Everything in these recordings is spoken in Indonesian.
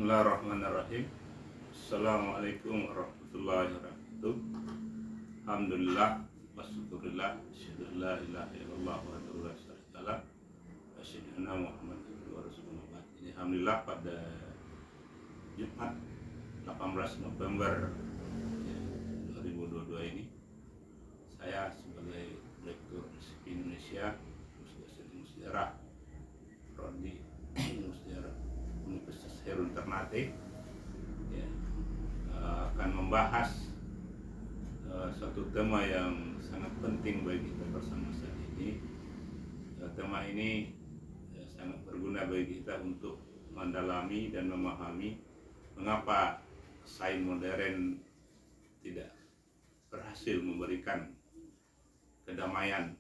Bismillahirrahmanirrahim. Assalamualaikum warahmatullahi wabarakatuh. Alhamdulillah wassyukurillah, asyhadu an la ilaha illallah wahdahu la syarikalah, wa asyhadu anna Muhammadan abduhu wa rasuluh. Ini alhamdulillah pada Jumat 18 November 2022 ini saya sebagai Direktur LSP Indonesia Musyawarah Prodi Musyawarah Universitas Khairul Ternate akan membahas suatu tema yang sangat penting bagi kita bersama saat ini. Tema ini sangat berguna bagi kita untuk mendalami dan memahami mengapa sains modern tidak berhasil memberikan kedamaian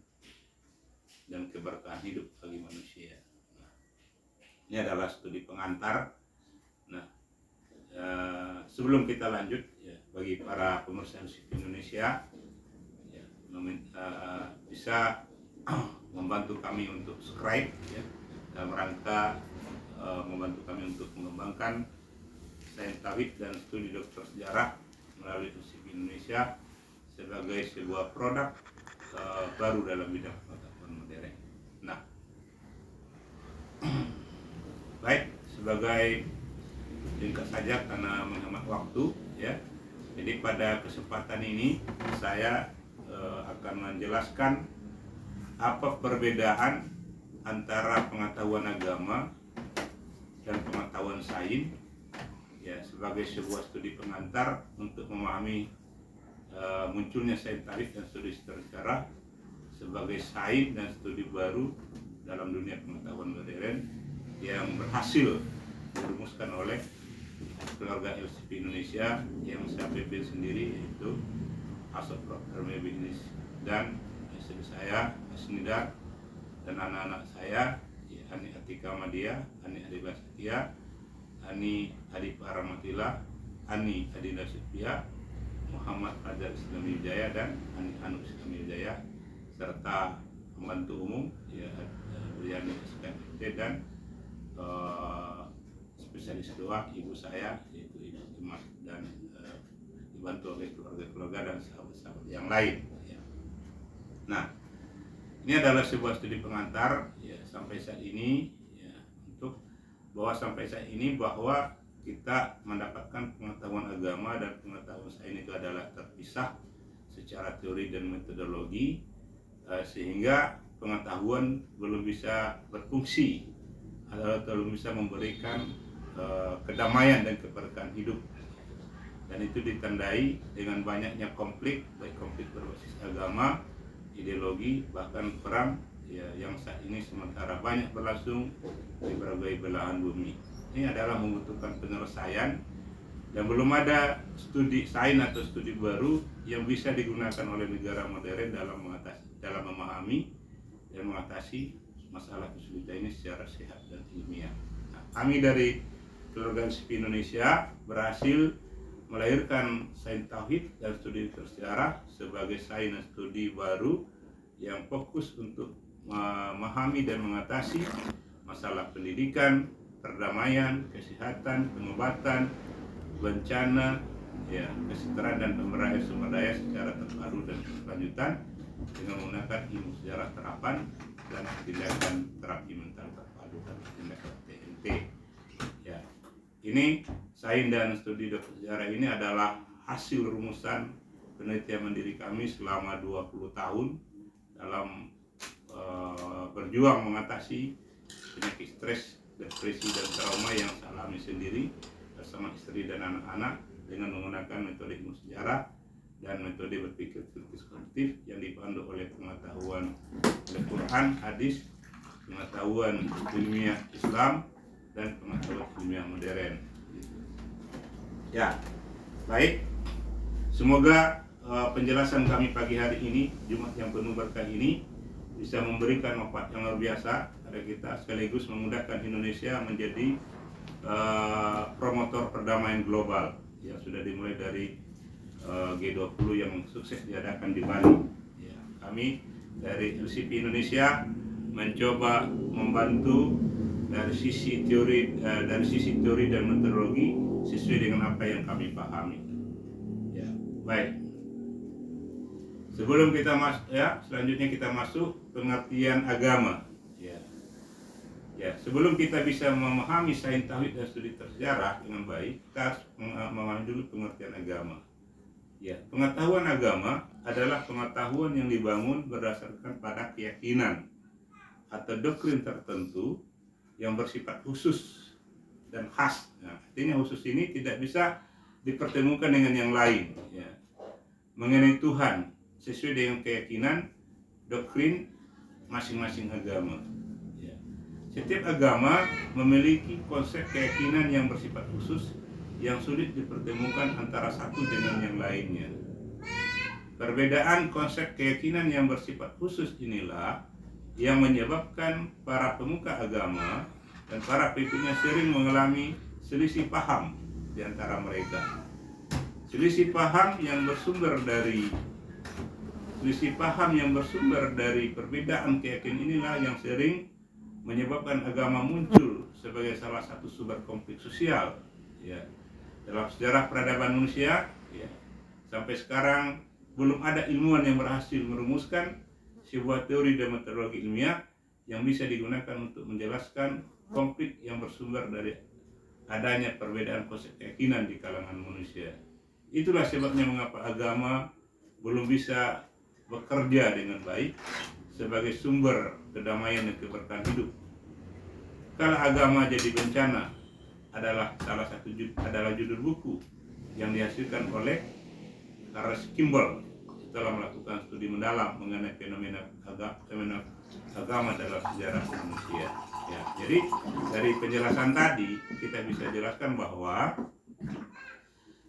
dan keberkahan hidup bagi manusia. Ini adalah studi pengantar. Sebelum kita lanjut, bagi para pemirsa LSP Indonesia, bisa membantu kami untuk subscribe, dalam rangka membantu kami untuk mengembangkan sains tauhid dan studi dokter sejarah melalui LSP Indonesia sebagai sebuah produk baru dalam bidang pengetahuan modern. Baik, sebagai ringkas saja karena menghemat waktu, Jadi pada kesempatan ini saya akan menjelaskan apa perbedaan antara pengetahuan agama dan pengetahuan sains, sebagai sebuah studi pengantar untuk memahami munculnya sains tarikh dan studi sejarah sebagai sains dan studi baru dalam dunia pengetahuan modern yang berhasil dirumuskan oleh keluarga LSP Indonesia yang saya pimpin sendiri, yaitu Asop Dr. Mebinis dan istri saya Asnida dan anak-anak saya, Ani Atika Madia, Ani Adila Setia, Ani Adi Paramatila, Ani Adinda Setia, Muhammad Fajar Islami Wijaya dan Ani Anu Islami Wijaya, serta pembantu umum Briani SKMT dan spesialis doa ibu saya, yaitu Ibu Imas, dan dibantu oleh keluarga-keluarga dan sahabat-sahabat yang lain. Ini adalah sebuah studi pengantar sampai saat ini, sampai saat ini bahwa kita mendapatkan pengetahuan agama dan pengetahuan sains itu adalah terpisah secara teori dan metodologi, sehingga pengetahuan belum bisa berfungsi atau belum bisa memberikan kedamaian dan keberkahan hidup, dan itu ditandai dengan banyaknya konflik, baik konflik berbasis agama, ideologi, bahkan perang yang saat ini sementara banyak berlangsung di berbagai belahan bumi. Ini adalah membutuhkan penyelesaian dan belum ada studi sains atau studi baru yang bisa digunakan oleh negara modern dalam memahami dan mengatasi masalah kesulitan ini secara sehat dan ilmiah. Kami dari keluarga LSP Indonesia berhasil melahirkan sains tauhid dan studi sejarah sebagai sains dan studi baru yang fokus untuk memahami dan mengatasi masalah pendidikan, perdamaian, kesehatan, pengobatan, bencana, kesetaraan dan pemberdayaan sumber daya secara terpadu dan berkelanjutan dengan menggunakan ilmu sejarah terapan dan tindakan terapi mental terpadu dan tindakan TNT. Ini sains dan studi dokter sejarah ini adalah hasil rumusan penelitian mandiri kami selama 20 tahun dalam berjuang mengatasi penyakit stres, depresi dan trauma yang saya alami sendiri bersama istri dan anak-anak dengan menggunakan metode ilmu sejarah dan metode berpikir kritis kognitif yang dipandu oleh pengetahuan Al-Quran, hadis, pengetahuan ilmiah Islam dan pengetahuan ilmiah modern. Baik. Semoga penjelasan kami pagi hari ini, Jumat yang penuh berkah ini, bisa memberikan manfaat yang luar biasa pada kita, sekaligus memudahkan Indonesia menjadi promotor perdamaian global yang sudah dimulai dari G20 yang sukses diadakan di Bali. Kami dari LSP Indonesia mencoba membantu dari sisi teori dan metodologi sesuai dengan apa yang kami pahami. Ya, baik. Sebelum kita selanjutnya kita masuk pengertian agama. Sebelum kita bisa memahami sains tauhid dan studi sejarah dengan baik, kita harus memahami dulu pengertian agama. Pengetahuan agama adalah pengetahuan yang dibangun berdasarkan pada keyakinan atau doktrin tertentu yang bersifat khusus dan khas. Artinya khusus ini tidak bisa dipertemukan dengan yang lain. Mengenai Tuhan sesuai dengan keyakinan doktrin masing-masing agama. Setiap agama memiliki konsep keyakinan yang bersifat khusus yang sulit dipertemukan antara satu dengan yang lainnya. Perbedaan konsep keyakinan yang bersifat khusus inilah yang menyebabkan para pemuka agama dan para pengikutnya sering mengalami selisih paham di antara mereka. Selisih paham yang bersumber dari perbedaan keyakinan inilah yang sering menyebabkan agama muncul sebagai salah satu sumber konflik sosial. Dalam sejarah peradaban manusia, sampai sekarang belum ada ilmuwan yang berhasil merumuskan sebuah teori dan metodologi ilmiah yang bisa digunakan untuk menjelaskan konflik yang bersumber dari adanya perbedaan konsep keyakinan di kalangan manusia. Itulah sebabnya mengapa agama belum bisa bekerja dengan baik sebagai sumber kedamaian dan keberkahan hidup. Kalau agama jadi bencana adalah adalah judul buku yang dihasilkan oleh Charles Kimball setelah melakukan studi mendalam mengenai fenomena agama dalam sejarah manusia. Jadi dari penjelasan tadi kita bisa jelaskan bahwa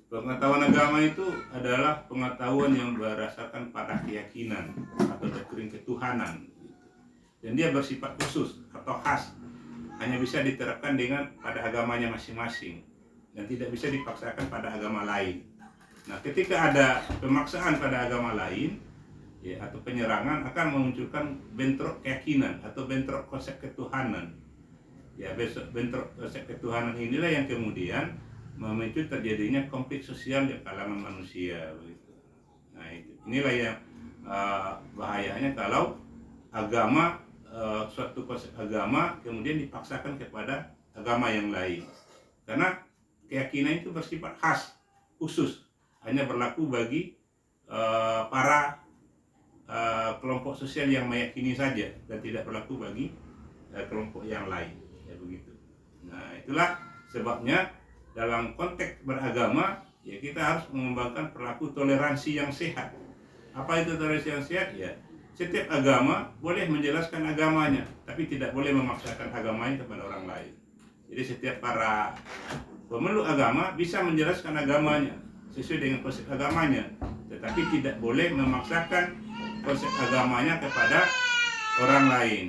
pengetahuan agama itu adalah pengetahuan yang berdasarkan pada keyakinan atau doktrin ketuhanan, dan dia bersifat khusus atau khas, hanya bisa diterapkan pada agamanya masing-masing dan tidak bisa dipaksakan pada agama lain. Nah, ketika ada pemaksaan pada agama lain atau penyerangan akan memunculkan bentrok keyakinan atau bentrok konsep ketuhanan. Bentrok konsep ketuhanan inilah yang kemudian memicu terjadinya konflik sosial di kalangan manusia. Nah, inilah yang bahayanya kalau agama, suatu konsep agama kemudian dipaksakan kepada agama yang lain, karena keyakinan itu bersifat khas, khusus, hanya berlaku bagi para kelompok sosial yang meyakini saja dan tidak berlaku bagi kelompok yang lain, begitu. Nah, itulah sebabnya dalam konteks beragama kita harus mengembangkan perilaku toleransi yang sehat. Apa itu toleransi yang sehat? Setiap agama boleh menjelaskan agamanya, tapi tidak boleh memaksakan agamanya kepada orang lain. Jadi setiap para pemeluk agama bisa menjelaskan agamanya sesuai dengan konsep agamanya, tetapi tidak boleh memaksakan konsep agamanya kepada orang lain.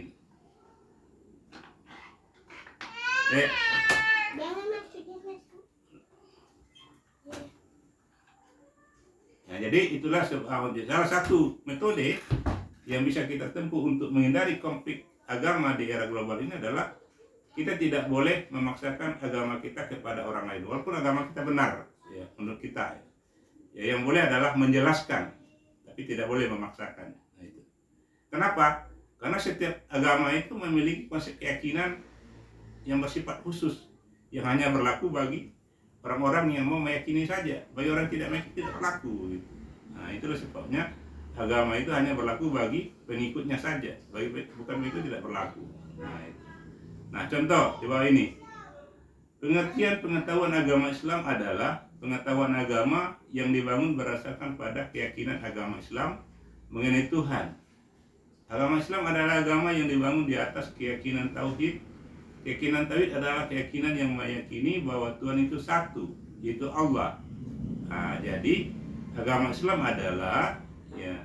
Jadi itulah salah satu metode yang bisa kita tempuh untuk menghindari konflik agama di era global ini adalah kita tidak boleh memaksakan agama kita kepada orang lain, walaupun agama kita benar menurut kita. Yang boleh adalah menjelaskan, tapi tidak boleh memaksakan. Nah, itu. Kenapa? Karena setiap agama itu memiliki konsep keyakinan yang bersifat khusus, yang hanya berlaku bagi orang-orang yang mau meyakini saja. Bagi orang tidak meyakini tidak berlaku. Nah, itulah sebabnya agama itu hanya berlaku bagi pengikutnya saja, bukan pengikut tidak berlaku. Nah, contoh di bawah ini. Pengertian pengetahuan agama Islam adalah pengetahuan agama yang dibangun berdasarkan pada keyakinan agama Islam mengenai Tuhan. Agama Islam adalah agama yang dibangun di atas keyakinan tauhid. Keyakinan tauhid adalah keyakinan yang meyakini bahwa Tuhan itu satu, yaitu Allah. Nah, jadi agama Islam adalah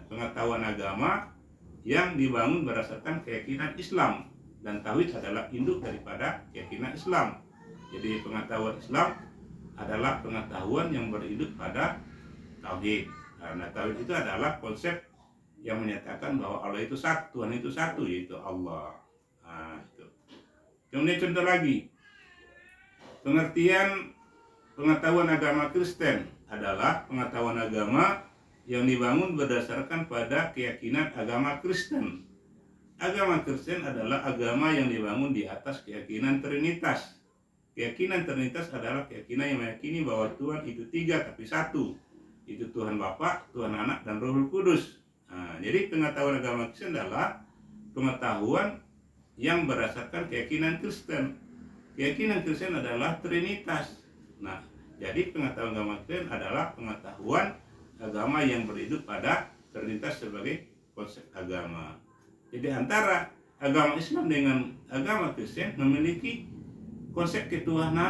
pengetahuan agama yang dibangun berdasarkan keyakinan Islam, dan tauhid adalah induk daripada keyakinan Islam. Jadi pengetahuan Islam adalah pengetahuan yang berinduk pada tauhid. Karena tauhid itu adalah konsep yang menyatakan bahwa Allah itu satu, Tuhan itu satu, yaitu Allah. Nah, itu. Kemudian contoh lagi, pengertian pengetahuan agama Kristen adalah pengetahuan agama yang dibangun berdasarkan pada keyakinan agama Kristen. Agama Kristen adalah agama yang dibangun di atas keyakinan Trinitas. Keyakinan Trinitas adalah keyakinan yang meyakini bahwa Tuhan itu tiga tapi satu. Itu Tuhan Bapa, Tuhan Anak, dan Roh Kudus. Nah, jadi pengetahuan agama Kristen adalah pengetahuan yang berdasarkan keyakinan Kristen. Keyakinan Kristen adalah Trinitas. Nah, jadi pengetahuan agama Kristen adalah pengetahuan agama yang berhidup pada Trinitas sebagai konsep agama. Jadi antara agama Islam dengan agama Kristen memiliki konsep ketuhanan